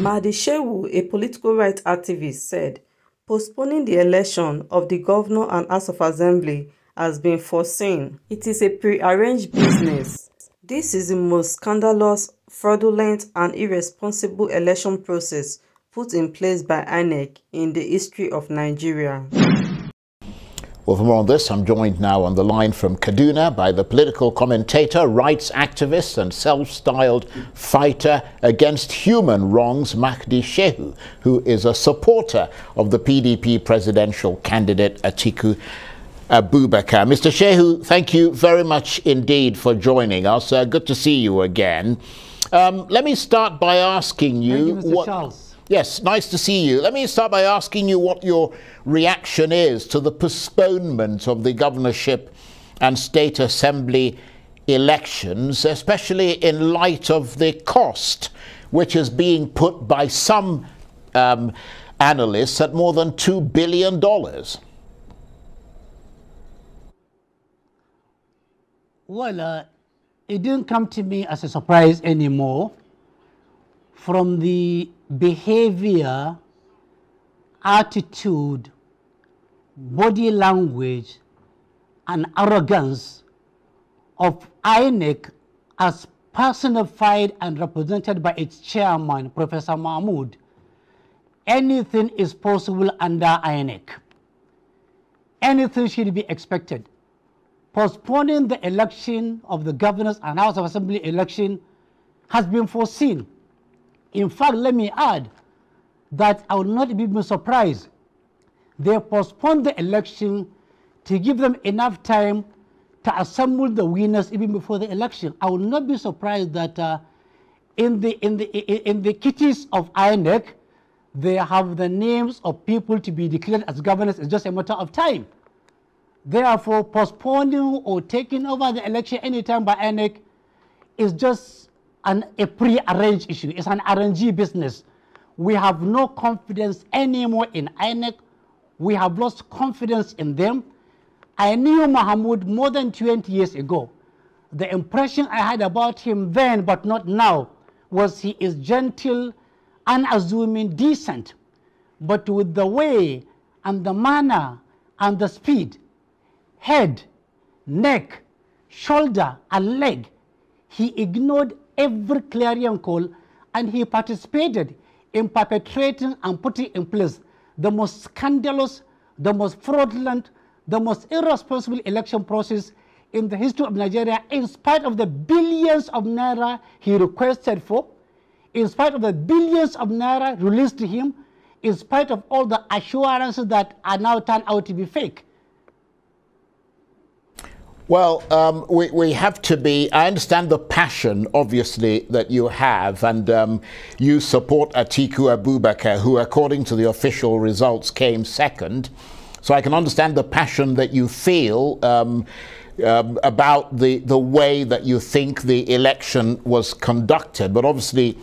SHEHU, a political rights activist, said postponing the election of the governor and House of Assembly has been foreseen. It is a pre-arranged business. This is the most scandalous, fraudulent, and irresponsible election process put in place by Inec in the history of Nigeria. Well, for more on this, I'm joined now on the line from Kaduna by the political commentator, rights activist and self-styled fighter against human wrongs, MAHDI SHEHU, who is a supporter of the PDP presidential candidate Atiku Abubakar. Mr. SHEHU, thank you very much indeed for joining us. Good to see you again. Let me start by asking you... Thank you, Mr. Charles. Yes, nice to see you. Let me start by asking you what your reaction is to the postponement of the governorship and state assembly elections, especially in light of the cost, which is being put by some analysts at more than $2 billion. Well, it didn't come to me as a surprise anymore from the behavior, attitude, body language, and arrogance of Inec as personified and represented by its chairman, Professor Mahmoud. Anything is possible under Inec. Anything should be expected. Postponing the election of the governors and House of Assembly election has been foreseen. In fact, let me add that I will not be surprised. They postponed the election to give them enough time to assemble the winners even before the election. I will not be surprised that in the kitties of INEC, they have the names of people to be declared as governors. It's just a matter of time. Therefore, postponing or taking over the election anytime by INEC is just a pre-arranged issue. It's an RNG business. We have no confidence anymore in INEC. We have lost confidence in them. I knew Mahmoud more than 20 years ago. The impression I had about him then, but not now, was he is gentle, unassuming, decent. But with the way and the manner and the speed, head, neck, shoulder, and leg, he ignored every clarion call, and he participated in perpetrating and putting in place the most scandalous, the most fraudulent, the most irresponsible election process in the history of Nigeria, in spite of the billions of naira he requested for, in spite of the billions of naira released to him, in spite of all the assurances that are now turned out to be fake. Well, we have to be, I understand the passion, obviously, that you have, and you support Atiku Abubakar, who, according to the official results, came second. So I can understand the passion that you feel about the way that you think the election was conducted. But obviously,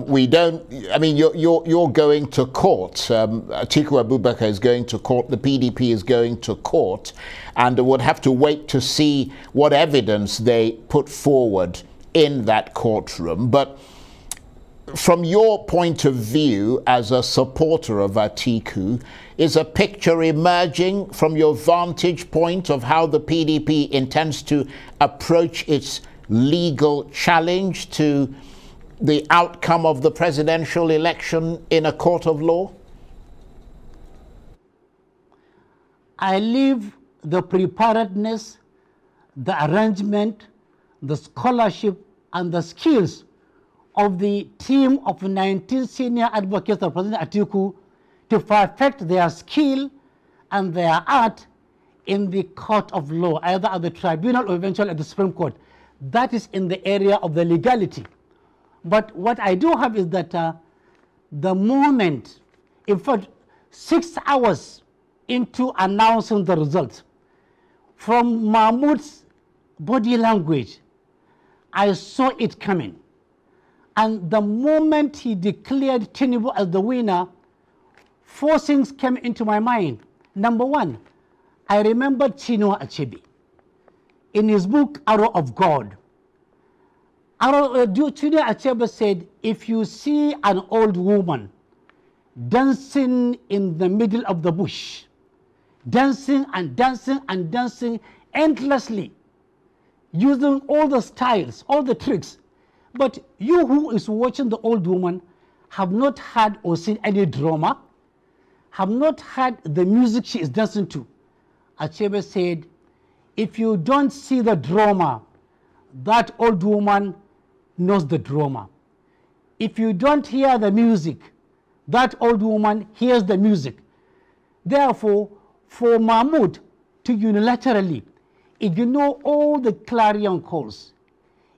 we don't, I mean, you're going to court. Atiku Abubakar is going to court. The PDP is going to court, and would have to wait to see what evidence they put forward in that courtroom. But from your point of view as a supporter of Atiku, is a picture emerging from your vantage point of how the PDP intends to approach its legal challenge to the outcome of the presidential election in a court of law? I leave the preparedness, the arrangement, the scholarship, and the skills of the team of 19 senior advocates of President Atiku to perfect their skill and their art in the court of law, either at the tribunal or eventually at the Supreme Court. That is in the area of the legality. But what I do have is that the moment, in fact, 6 hours into announcing the results, from Mahmoud's body language, I saw it coming. And the moment he declared Tinubu as the winner, 4 things came into my mind. Number one, I remembered Chinua Achebe. In his book, Arrow of God, Junior Achebe said, if you see an old woman dancing in the middle of the bush, dancing and dancing and dancing endlessly, using all the styles, all the tricks, but you who is watching the old woman have not heard or seen any drama, have not heard the music she is dancing to. Achebe said, if you don't see the drama, that old woman knows the drama. If you don't hear the music, that old woman hears the music. Therefore, for Mahmoud to unilaterally ignore all the clarion calls,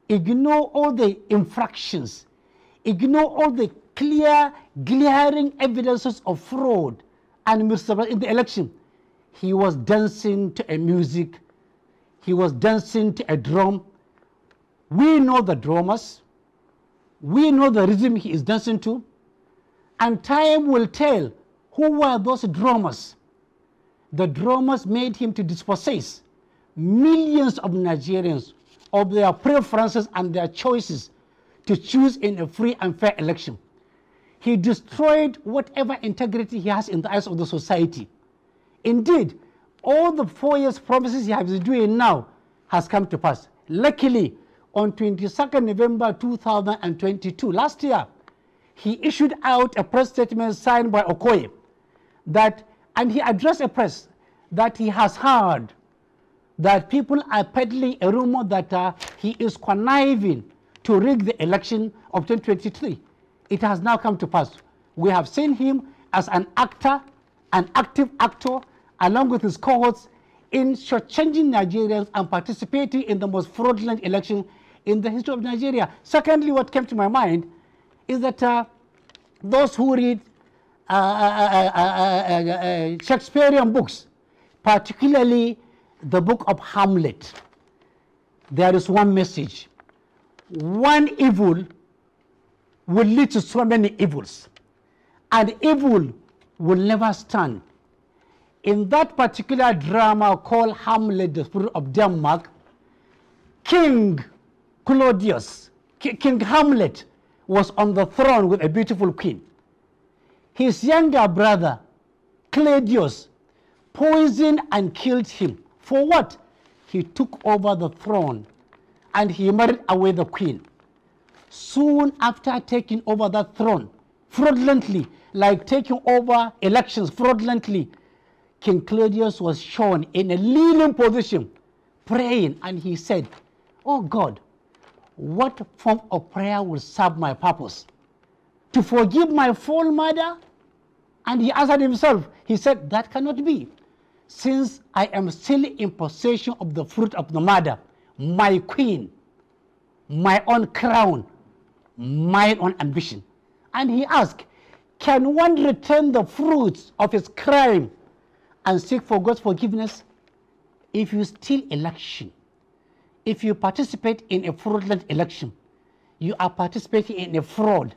ignore all the infractions, ignore all the clear, glaring evidences of fraud and misrepresentation in the election, he was dancing to a music, he was dancing to a drum. We know the drummers, we know the rhythm he is dancing to, and time will tell who were those drummers. The drummers made him to dispossess millions of Nigerians of their preferences and their choices to choose in a free and fair election. He destroyed whatever integrity he has in the eyes of the society. Indeed, all the 4 years promises he has been doing now has come to pass. Luckily, on 22nd November 2022, last year, he issued out a press statement signed by Okoye and he addressed a press that he has heard that people are peddling a rumor that he is conniving to rig the election of 2023. It has now come to pass. We have seen him as an actor, an active actor, along with his cohorts, in shortchanging Nigerians and participating in the most fraudulent election in the history of Nigeria. Secondly, what came to my mind is that those who read Shakespearean books, particularly the book of Hamlet, there is one message. One evil will lead to so many evils, and evil will never stand. In that particular drama called Hamlet, the Spirit of Denmark, King Claudius, King Hamlet, was on the throne with a beautiful queen. His younger brother, Claudius, poisoned and killed him. For what? He took over the throne and he married away the queen. Soon after taking over that throne, fraudulently, like taking over elections fraudulently, King Claudius was shown in a kneeling position, praying, and he said, "Oh God, what form of prayer will serve my purpose? To forgive my full mother?" And he answered himself, he said, "That cannot be. Since I am still in possession of the fruit of the mother, my queen, my own crown, my own ambition." And he asked, can one return the fruits of his crime and seek for God's forgiveness? If you steal election, if you participate in a fraudulent election, you are participating in a fraud,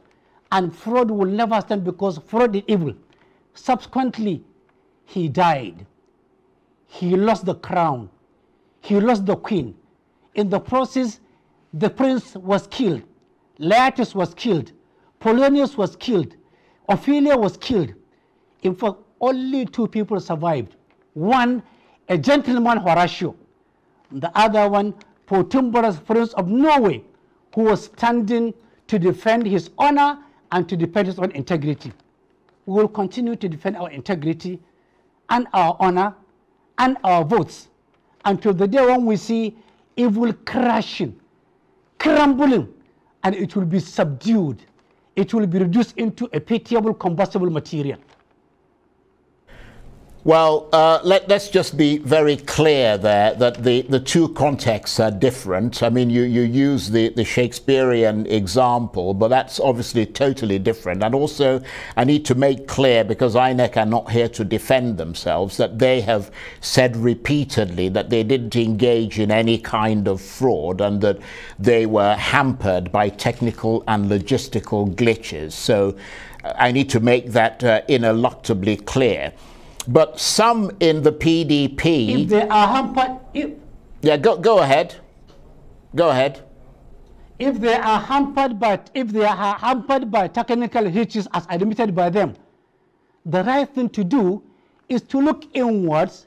and fraud will never stand because fraud is evil. Subsequently, he died. He lost the crown. He lost the queen. In the process, the prince was killed. Laertes was killed. Polonius was killed. Ophelia was killed. In fact, only 2 people survived. One, a gentleman, Horatio. The other one, Fortumbarus, Prince of Norway, who was standing to defend his honor and to defend his own integrity. We will continue to defend our integrity and our honor and our votes until the day when we see evil crashing, crumbling, and it will be subdued. It will be reduced into a pitiable combustible material. Well, let's just be very clear there that the two contexts are different. I mean, you use the Shakespearean example, but that's obviously totally different. And also, I need to make clear, because Inec are not here to defend themselves, that they have said repeatedly that they didn't engage in any kind of fraud and that they were hampered by technical and logistical glitches. So I need to make that ineluctably clear. But some in the PDP... If they are hampered... Yeah, go ahead. Go ahead. if they are hampered by technical hitches as admitted by them, the right thing to do is to look inwards,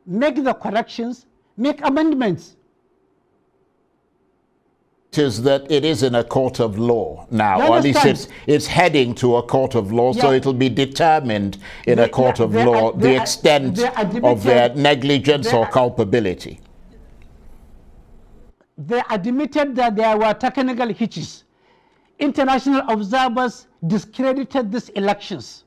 make the corrections, make amendments. Is that it is in a court of law now, or at least it's heading to a court of law, so it'll be determined in a court of law the extent of their negligence or culpability. They admitted that there were technical hitches. International observers discredited these elections.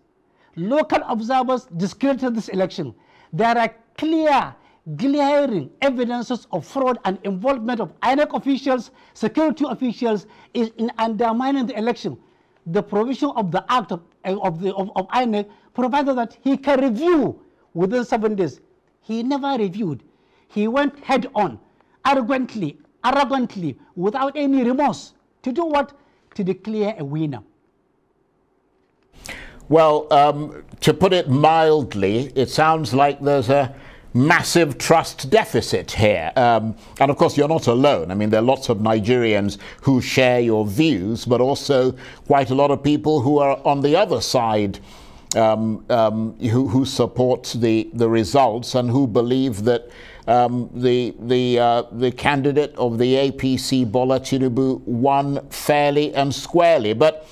Local observers discredited this election. There are clear, glaring evidences of fraud and involvement of Inec officials, security officials in undermining the election. The provision of the act of Inec provided that he can review within 7 days. He never reviewed. He went head on, arrogantly, without any remorse. To do what? To declare a winner. Well, to put it mildly, it sounds like there's a massive trust deficit here. And of course, you're not alone. I mean, there are lots of Nigerians who share your views, but also quite a lot of people who are on the other side, who support the results and who believe that the candidate of the APC, Bola Tinubu, won fairly and squarely. But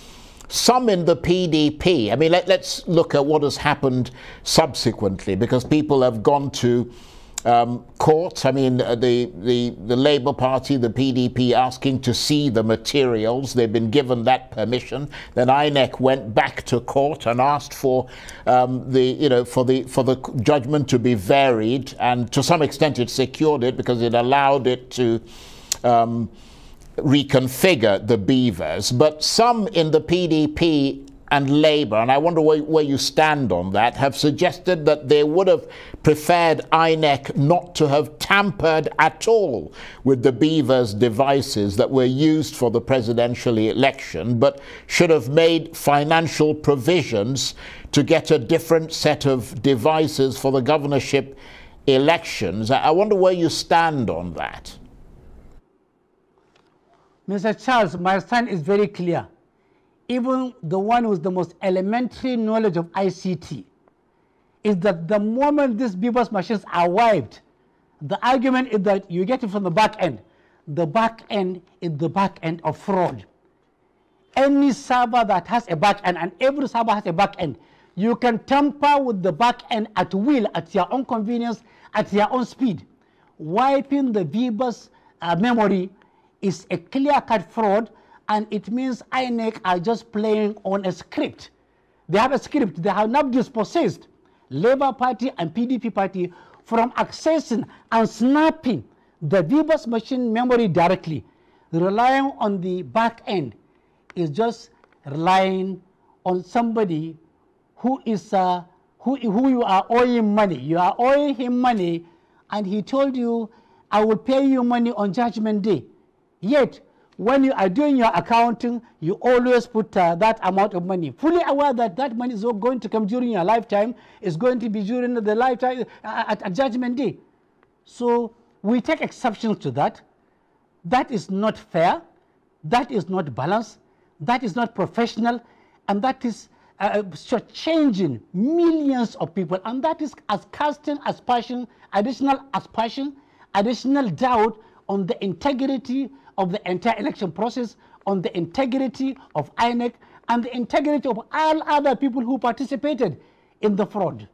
some in the PDP, I mean, let's look at what has happened subsequently, because people have gone to court. I mean, the Labour Party, the PDP, asking to see the materials. They've been given that permission. Then Inec went back to court and asked for for the judgment to be varied, and to some extent it secured it because it allowed it to reconfigure the beavers. But some in the PDP and Labour, and I wonder where you stand on that, have suggested that they would have preferred Inec not to have tampered at all with the beavers' devices that were used for the presidential election, but should have made financial provisions to get a different set of devices for the governorship elections. I wonder where you stand on that. Mr. Charles, my stand is very clear. Even the one with the most elementary knowledge of ICT is that the moment these beavers machines are wiped, the argument is that you get it from the back end. The back end is the back end of fraud. Any server that has a back end, and every server has a back end, you can tamper with the back end at will, at your own convenience, at your own speed. Wiping the beavers' memory is a clear-cut fraud, and it means Inec are just playing on a script. They have a script. They have not dispossessed Labour Party and PDP Party from accessing and snapping the beavers' machine memory directly. Relying on the back end is just relying on somebody who is who you are owing money. You are owing him money, and he told you, "I will pay you money on Judgment Day." Yet, when you are doing your accounting, you always put that amount of money, fully aware that that money is not going to come during your lifetime, it's going to be during the lifetime at Judgment Day. So we take exceptions to that. That is not fair. That is not balanced. That is not professional. And that is changing millions of people. And that is as casting aspersion, additional doubt on the integrity of the entire election process, on the integrity of Inec, and the integrity of all other people who participated in the fraud.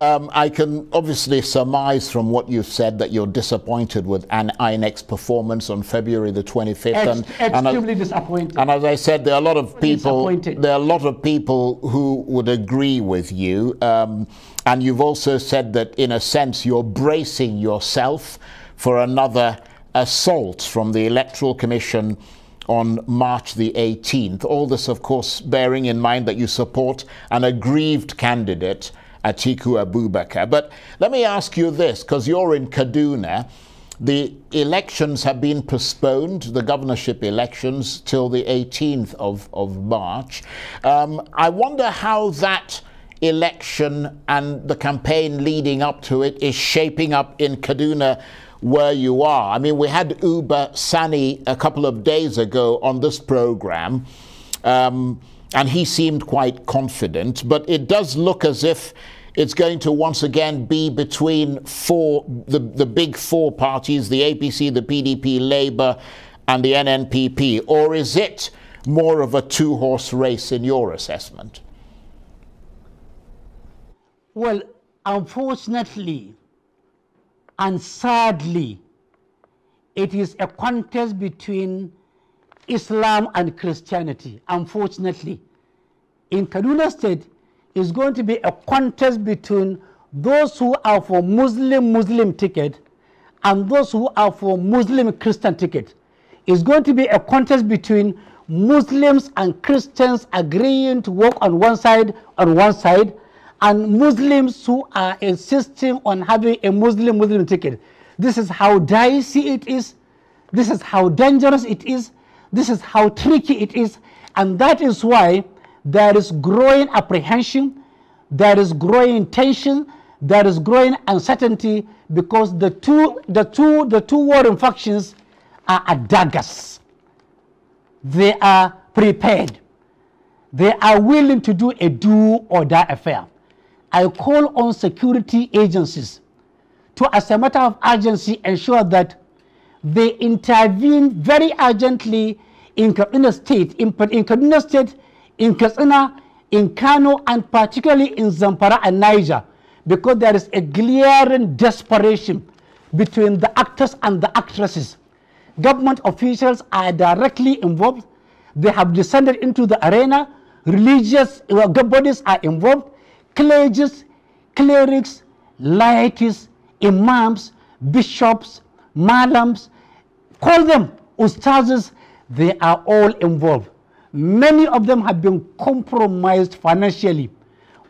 I can obviously surmise from what you've said that you're disappointed with Inec's performance on February the 25th. Extremely disappointed. And as I said, there are a lot of people who would agree with you. And you've also said that, in a sense, you're bracing yourself for another assault from the Electoral Commission on March the 18th. All this, of course, bearing in mind that you support an aggrieved candidate, Atiku Abubakar. But let me ask you this, because you're in Kaduna. The elections have been postponed, the governorship elections, till the 18th of March. I wonder how that election and the campaign leading up to it is shaping up in Kaduna. where you are. I mean, we had Uba Sani a couple of days ago on this program, and he seemed quite confident, but it does look as if it's going to once again be between the big four parties, the APC, the PDP, Labour, and the NNPP, or is it more of a two-horse race in your assessment? Well, unfortunately and sadly, it is a contest between Islam and Christianity. Unfortunately, in Kaduna State, it's going to be a contest between those who are for Muslim ticket and those who are for Muslim Christian ticket. It's going to be a contest between Muslims and Christians agreeing to work on one side, and Muslims who are insisting on having a Muslim ticket. This is how dicey it is. This is how dangerous it is. This is how tricky it is. And that is why there is growing apprehension, there is growing tension, there is growing uncertainty, because the two warring factions are at daggers. They are prepared. They are willing to do a do or die affair. I call on security agencies to, as a matter of urgency, ensure that they intervene very urgently in Kaduna State, in Katsina, in Kano, and particularly in Zamfara and Niger, because there is a glaring desperation between the actors and the actresses. Government officials are directly involved. They have descended into the arena. Religious bodies are involved. Clergies, clerics, laities, imams, bishops, malams, call them ustazes, they are all involved. Many of them have been compromised financially.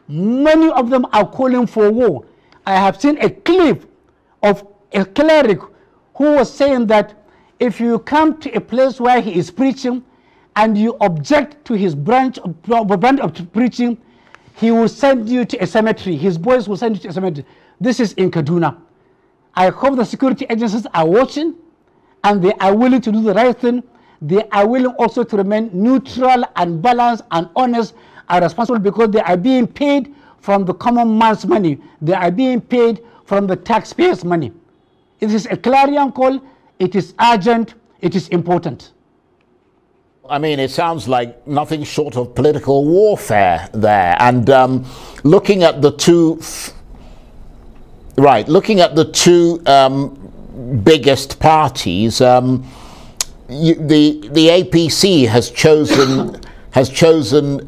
Many of them are calling for war. I have seen a clip of a cleric who was saying that if you come to a place where he is preaching and you object to his branch of preaching, he will send you to a cemetery. His boys will send you to a cemetery. This is in Kaduna. I hope the security agencies are watching and they are willing to do the right thing. They are willing also to remain neutral and balanced and honest and responsible, because they are being paid from the common man's money. They are being paid from the taxpayers' money. It is a clarion call. It is urgent. It is important. I mean, it sounds like nothing short of political warfare there. And looking at the two, biggest parties, the APC has chosen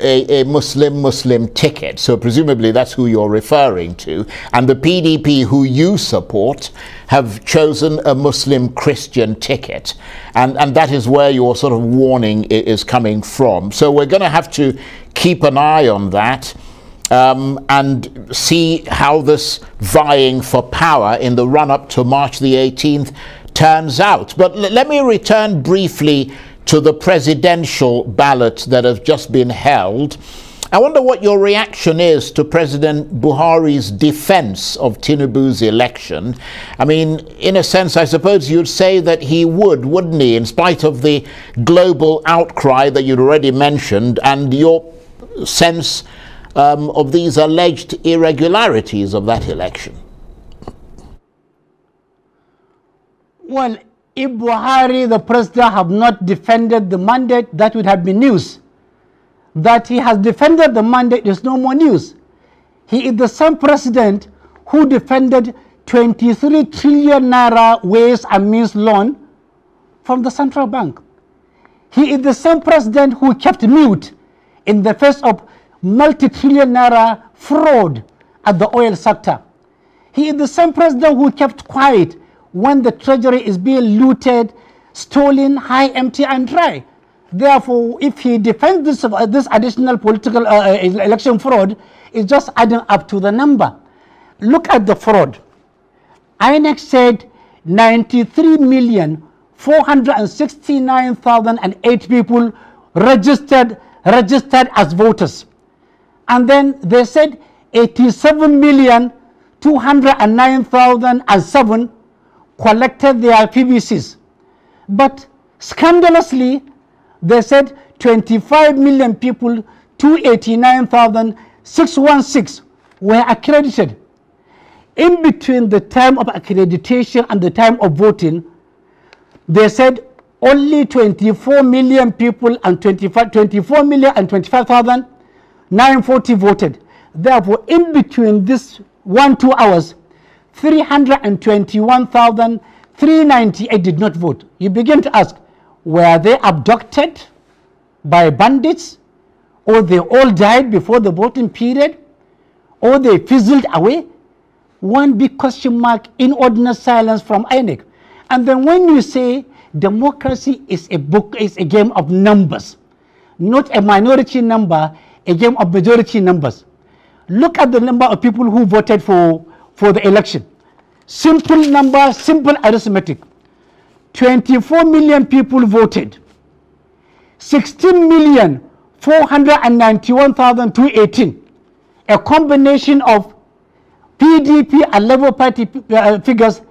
a Muslim ticket, so presumably that's who you're referring to, and the PDP, who you support, have chosen a Muslim Christian ticket, and that is where your sort of warning is coming from. So we're going to have to keep an eye on that and see how this vying for power in the run-up to March the 18th turns out. But let me return briefly to the presidential ballot that has just been held. I wonder what your reaction is to President Buhari's defense of Tinubu's election. I mean, in a sense, I suppose you'd say that he would, wouldn't he, in spite of the global outcry that you'd already mentioned and your sense of these alleged irregularities of that election? Well, if Buhari, the president, have not defended the mandate, that would have been news. That he has defended the mandate is no more news. He is the same president who defended 23 trillion naira ways and means loan from the central bank. He is the same president who kept mute in the face of multi-trillion naira fraud at the oil sector. He is the same president who kept quiet when the treasury is being looted, stolen, high, empty, and dry. Therefore, if he defends this additional political election fraud, it's just adding up to the number. Look at the fraud. Inec said 93,469,008 people registered as voters. And then they said 87,209,007 collected their PVCs. But scandalously, they said 25 million people, 289,616 were accredited. In between the time of accreditation and the time of voting, they said only 24 million people and 24,025,940 voted. Therefore, in between this 1-2 hours, 321,398 did not vote. You begin to ask, were they abducted by bandits, or they all died before the voting period, or they fizzled away? One big question mark, inordinate silence from Inec. And then when you say democracy is a game of numbers, not a minority number, a game of majority numbers. Look at the number of people who voted for the election. Simple number, simple arithmetic. 24 million people voted. 16,491,218. A combination of PDP and Labour Party figures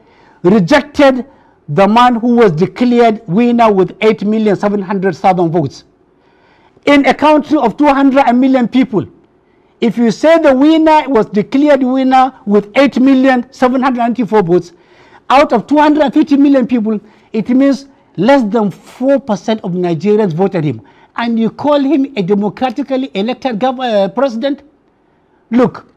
rejected the man who was declared winner with 8,700,000 votes. In a country of 200 million people, if you say the winner was declared winner with 8,794 votes, out of 250 million people, it means less than 4% of Nigerians voted him. And you call him a democratically elected president? Look,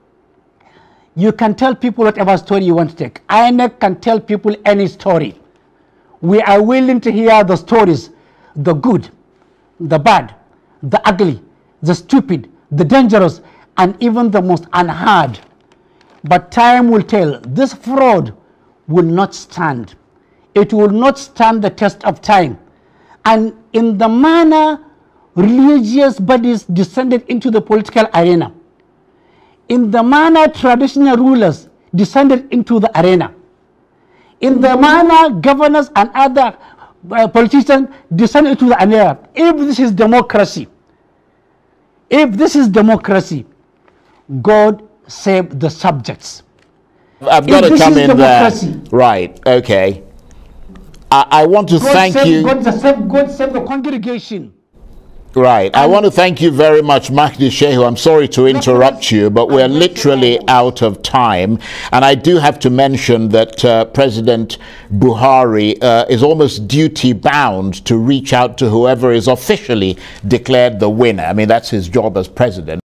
you can tell people whatever story you want to take. INEC can tell people any story. We are willing to hear the stories, the good, the bad, the ugly, the stupid, the dangerous, and even the most unheard. But time will tell. This fraud will not stand. It will not stand the test of time. And in the manner religious bodies descended into the political arena, in the manner traditional rulers descended into the arena, in the manner governors and other politicians descended into the arena, if this is democracy, God save the subjects. I've got to come in there. Right, okay. I want to thank you. God save the congregation. Right. I want to thank you very much, MAHDI SHEHU. I'm sorry to interrupt you, but we're literally out of time. And I do have to mention that President Buhari is almost duty-bound to reach out to whoever is officially declared the winner. I mean, that's his job as president.